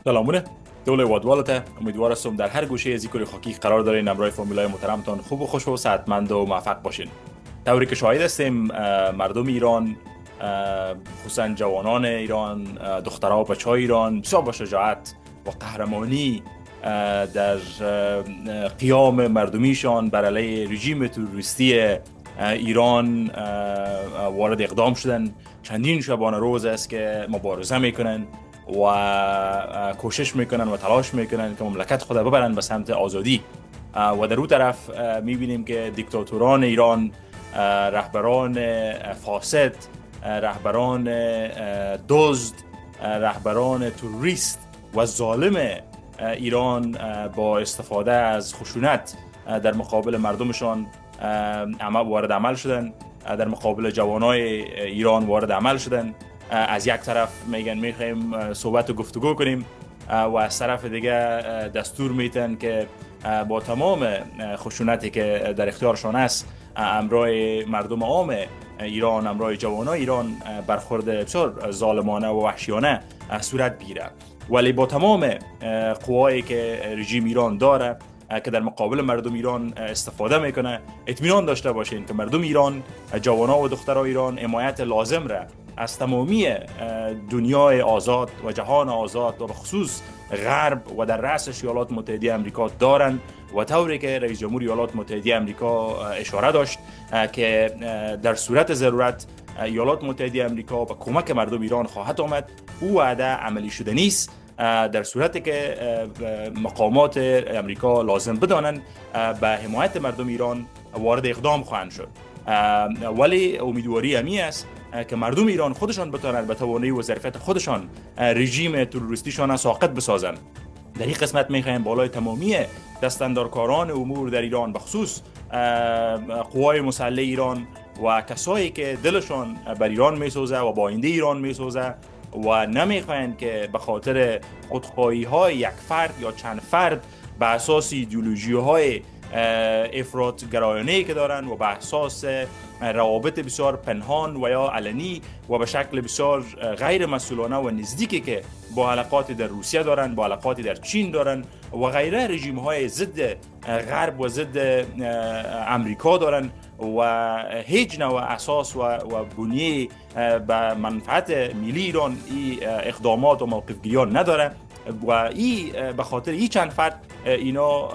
سلامونه دول وادوالته. امیدوار هستم در هر گوشه از کره خاکی قرار دارین امرای فامیلای محترمتان خوب و خوش و صحتمند و موفق باشین. طوری که شاهد هستیم مردم ایران، خصوصا جوانان ایران، دخترها و بچهای ایران بسیار با شجاعت و قهرمانی در قیام مردمیشان بر علیه رژیم تروریستی ایران وارد اقدام شدن. چندین شبانه روز است که مبارزه میکنن و کوشش میکنن و تلاش میکنن که مملکت خود ببرن به سمت آزادی. و در اون طرف میبینیم که دیکتاتوران ایران، رهبران فاسد، رهبران دزد، رهبران تروریست و ظالم ایران با استفاده از خشونت در مقابل مردمشان وارد عمل شدن، در مقابل جوانای ایران وارد عمل شدن. از یک طرف میگن میخوایم صحبت و گفتگو کنیم و از طرف دیگه دستور میتن که با تمام خشونتی که در اختیارشان است امرای مردم عام ایران، امرای جوانای ایران برخورد بسیار ظالمانه و وحشیانه صورت بگیره. ولی با تمام قوایی که رژیم ایران داره که در مقابل مردم ایران استفاده میکنه، اطمینان داشته باشین که مردم ایران، جوانا و دخترای ایران حمایت لازم را از تمامی دنیای آزاد و جهان آزاد و به خصوص غرب و در رأسش ایالات متحده آمریکا دارن. و طوری که رئیس جمهور ایالات متحده آمریکا اشاره داشت که در صورت ضرورت ایالات متحده آمریکا به کمک مردم ایران خواهد آمد، او وعده عملی شده نیست در صورتی که مقامات امریکا لازم بدانند به حمایت مردم ایران وارد اقدام خواهند شد. ولی امیدواری همی است که مردم ایران خودشان بتوانند به توانایی و ظرفیت خودشان رژیم تروریستیشان ساقط بسازند. در این قسمت میخوایم بالای تمامی دستاندارکاران امور در ایران، بخصوص قوای مسلح ایران و کسایی که دلشان بر ایران میسوزه و با آینده ایران میسوزه و نمیخواین که به خاطر خودخواهی های یک فرد یا چند فرد به اساس ایدئولوژی های افراط گرایانه که دارن و به اساس روابط بسیار پنهان و یا علنی و به شکل بسیار غیر مسئولانه و نزدیکی که با علاقاتی در روسیه دارن، با علاقاتی در چین دارن و غیره رژیم های ضد غرب و ضد امریکا دارن و هیچ نوع اساس و بنیه به منفعت ملی ایران این اقدامات و موقفگیریان نداره. و این به خاطر این چند فرد اینا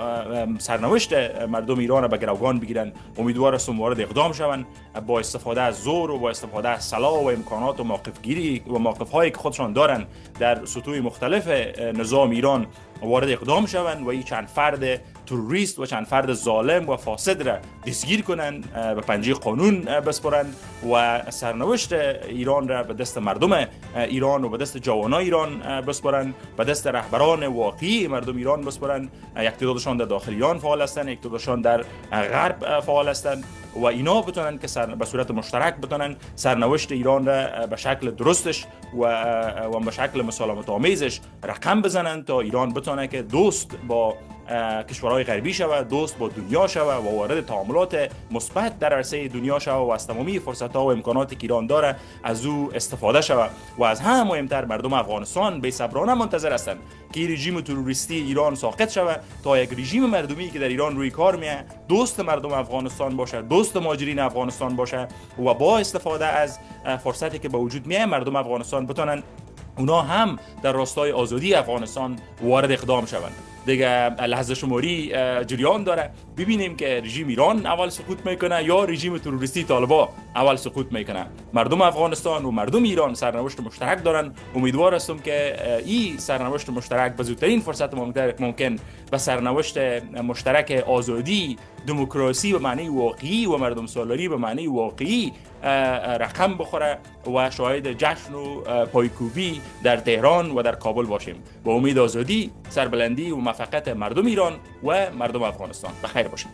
سرنوشت مردم ایران را به گروگان بگیرن. امیدوار هستم وارد اقدام شوند با استفاده از زور و با استفاده از سلاح و امکانات و موقفگیری و موقفهایی که خودشان دارن در سطوح مختلف نظام ایران وارد اقدام شوند و این چند فرد تروریست و چند فرد ظالم و فاسد را دستگیر کنن، به پنجه قانون بسپرن و سرنوشت ایران را به دست مردم ایران و به دست جوانان ایران بسپرن، به دست رهبران واقعی مردم ایران بسپرن. یک تعدادشان در داخل ایران فعال هستند، یک تعدادشان در غرب فعال هستند و اینا بتونن که به صورت مشترک بتونن سرنوشت ایران را به شکل درستش و به شکل مسالمت آمیزش رقم بزنن تا ایران بتونه که دوست با کشورهای غربی شود، دوست با دنیا شود و وارد تعاملات مثبت در عرصه دنیا شود و از تمامی فرصت‌ها و امکاناتی که ایران داره از او استفاده شود. و از همه مهمتر مردم افغانستان بی‌صبرانه منتظر هستند که رژیم تروریستی ایران ساقط شود تا یک رژیم مردمی که در ایران روی کار میه دوست مردم افغانستان باشه، دوست مهاجرین افغانستان باشه و با استفاده از فرصتی که به وجود میه مردم افغانستان بتونن اونا هم در راستای آزادی افغانستان وارد اقدام شوند. دیگه لحظه شماری جریان داره، ببینیم که رژیم ایران اول سقوط میکنه یا رژیم تروریستی طالبان اول سقوط میکنه. مردم افغانستان و مردم ایران سرنوشت مشترک دارن. امیدوار هستم که این سرنوشت مشترک به زودترین فرصت ممکن به سرنوشت مشترک آزادی، دموکراسی به معنی واقعی و مردم سالاری به معنی واقعی رقم بخوره و شاهد جشن و پایکوبی در تهران و در کابل باشیم. با امید آزادی، سربلندی و موفقیت مردم ایران و مردم افغانستان. بخیر باشید.